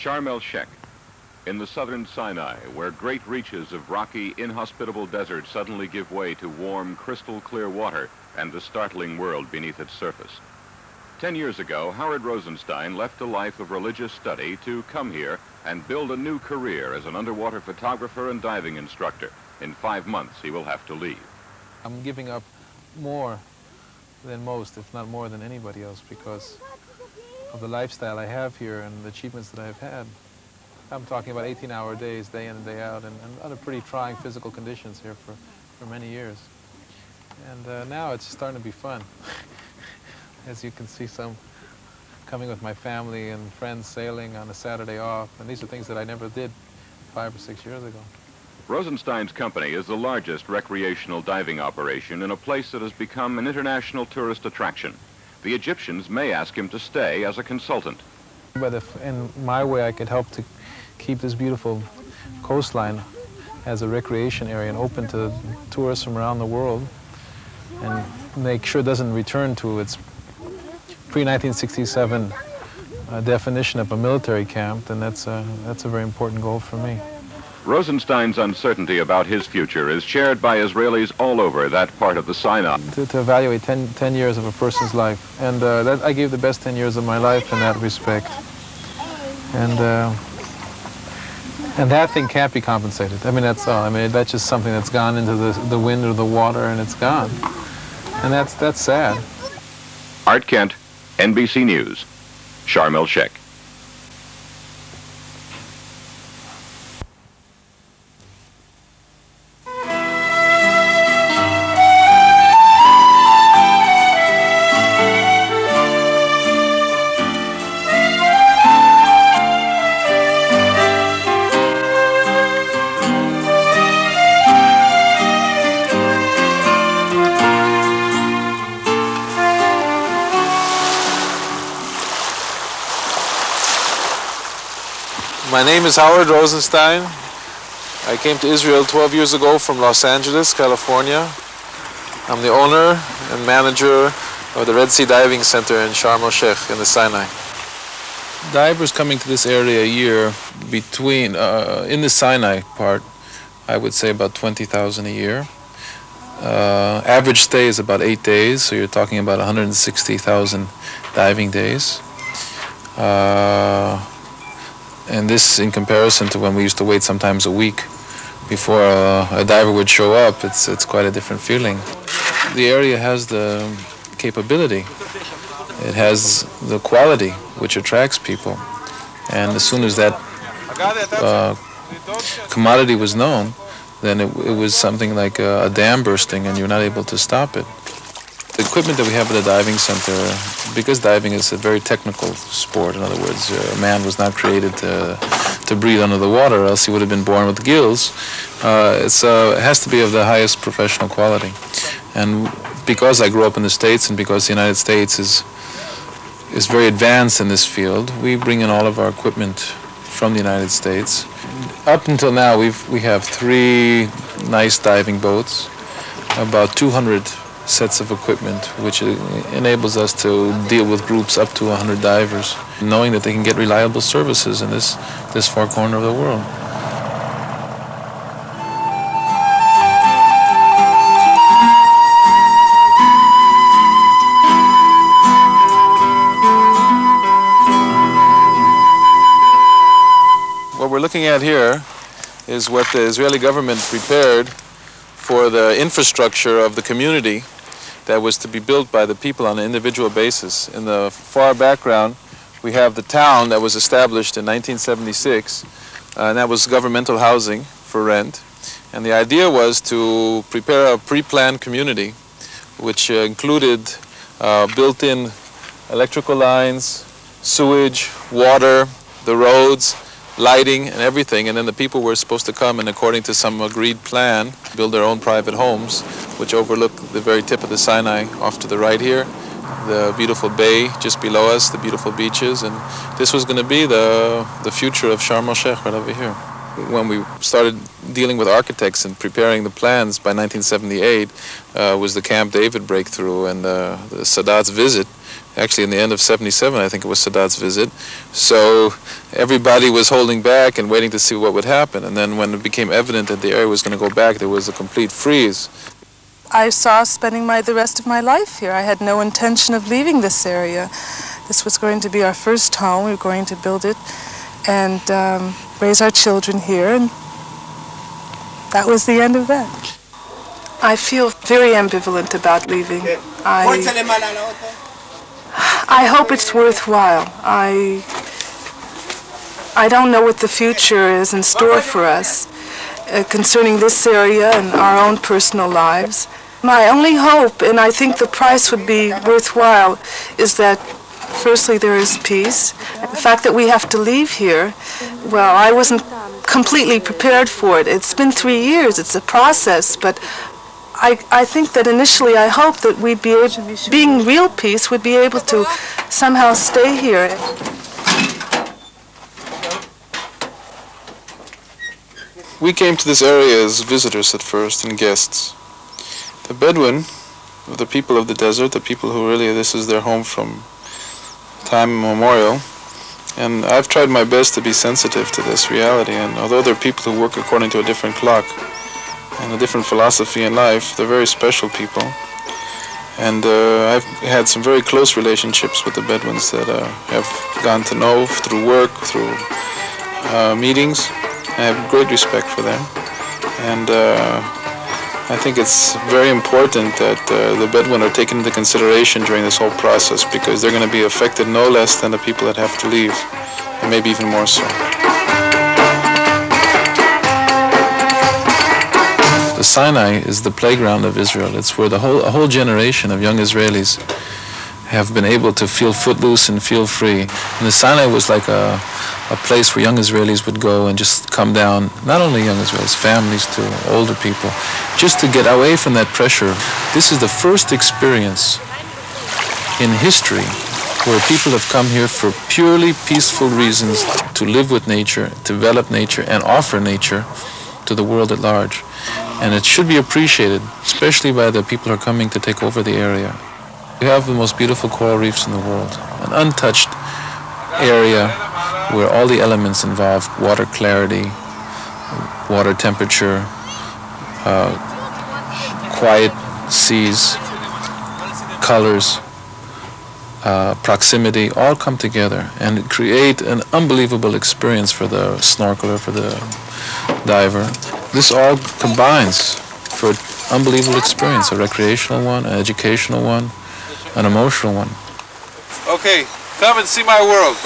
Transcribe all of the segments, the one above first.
Sharm el-Sheikh, in the southern Sinai, where great reaches of rocky, inhospitable desert suddenly give way to warm, crystal-clear water and the startling world beneath its surface. 10 years ago, Howard Rosenstein left a life of religious study to come here and build a new career as an underwater photographer and diving instructor. In 5 months, he will have to leave. I'm giving up more than most, if not more than anybody else, because of the lifestyle I have here and the achievements that I've had. I'm talking about 18-hour days, day in and day out, and under pretty trying physical conditions here for many years. And now it's starting to be fun. As you can see, some coming with my family and friends sailing on a Saturday off, and these are things that I never did 5 or 6 years ago. Rosenstein's company is the largest recreational diving operation in a place that has become an international tourist attraction. The Egyptians may ask him to stay as a consultant. But if in my way I could help to keep this beautiful coastline as a recreation area and open to tourists from around the world and make sure it doesn't return to its pre-1967 definition of a military camp, then that's a very important goal for me. Rosenstein's uncertainty about his future is shared by Israelis all over that part of the Sinai. To evaluate 10 years of a person's life, and I gave the best 10 years of my life in that respect. And that thing can't be compensated. I mean, that's all. I mean, that's just something that's gone into the wind or the water, and it's gone. And that's sad. Art Kent, NBC News, Sharm el-Sheikh. My name is Howard Rosenstein. I came to Israel 12 years ago from Los Angeles, California. I'm the owner and manager of the Red Sea Diving Center in Sharm el-Sheikh in the Sinai. Divers coming to this area a year between, in the Sinai part, I would say about 20,000 a year. Average stay is about 8 days, so you're talking about 160,000 diving days. And this, in comparison to when we used to wait sometimes a week before a diver would show up, it's quite a different feeling. The area has the capability. It has the quality which attracts people. And as soon as that commodity was known, then it was something like a dam bursting, and you're not able to stop it. The equipment that we have at the diving center, because diving is a very technical sport, in other words, man was not created to breathe under the water, or else he would have been born with gills. It has to be of the highest professional quality. And because I grew up in the States, and because the United States is very advanced in this field, we bring in all of our equipment from the United States. Up until now, we have 3 nice diving boats, about 200 sets of equipment, which enables us to deal with groups up to 100 divers, knowing that they can get reliable services in this far corner of the world. What we're looking at here is what the Israeli government prepared for the infrastructure of the community that was to be built by the people on an individual basis. In the far background, we have the town that was established in 1976, and that was governmental housing for rent. And the idea was to prepare a pre-planned community, which included built-in electrical lines, sewage, water, the roads, lighting and everything, and then the people were supposed to come and, according to some agreed plan, build their own private homes, which overlook the very tip of the Sinai off to the right here, the beautiful bay just below us, the beautiful beaches, and this was going to be the future of Sharm el-Sheikh right over here. When we started dealing with architects and preparing the plans by 1978 was the Camp David breakthrough and the Sadat's visit, Actually, in the end of '77, I think it was Sadat's visit. So everybody was holding back and waiting to see what would happen. And then when it became evident that the area was going to go back, there was a complete freeze. I saw spending the rest of my life here. I had no intention of leaving this area. This was going to be our first home. We were going to build it and raise our children here, and that was the end of that. I feel very ambivalent about leaving. I hope it's worthwhile. I don't know what the future is in store for us concerning this area and our own personal lives. My only hope, and I think the price would be worthwhile, is that firstly there is peace. The fact that we have to leave here, well, I wasn't completely prepared for it. It's been 3 years, it's a process, but I think that initially I hope that we'd be able, being real peace, would be able to somehow stay here. We came to this area as visitors at first and guests. The Bedouin, the people of the desert, the people who really, this is their home from time immemorial, and I've tried my best to be sensitive to this reality, and although they're people who work according to a different clock and a different philosophy in life, they're very special people. And I've had some very close relationships with the Bedouins that have gotten to know through work, through meetings. I have great respect for them, and I think it's very important that the Bedouin are taken into consideration during this whole process, because they're going to be affected no less than the people that have to leave, and maybe even more so. The Sinai is the playground of Israel. It's where a whole generation of young Israelis have been able to feel footloose and feel free. And the Sinai was like a place where young Israelis would go and just come down, not only young Israelis, families too, older people, just to get away from that pressure. This is the first experience in history where people have come here for purely peaceful reasons to live with nature, develop nature, and offer nature to the world at large. And it should be appreciated, especially by the people who are coming to take over the area. We have the most beautiful coral reefs in the world, an untouched area where all the elements involved, water clarity, water temperature, quiet seas, colors, proximity, all come together and create an unbelievable experience for the snorkeler, for the diver. This all combines for an unbelievable experience, a recreational one, an educational one, an emotional one. Okay, come and see my world.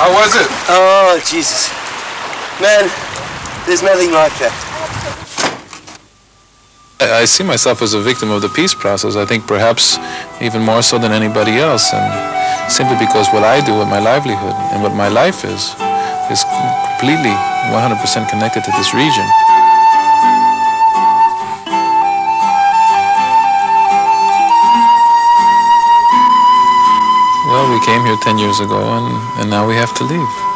How was it? Oh, Jesus. Man, there's nothing like that. I see myself as a victim of the peace process, I think perhaps even more so than anybody else, and simply because what I do with my livelihood and what my life is completely 100% connected to this region. Well, we came here 10 years ago, and now we have to leave.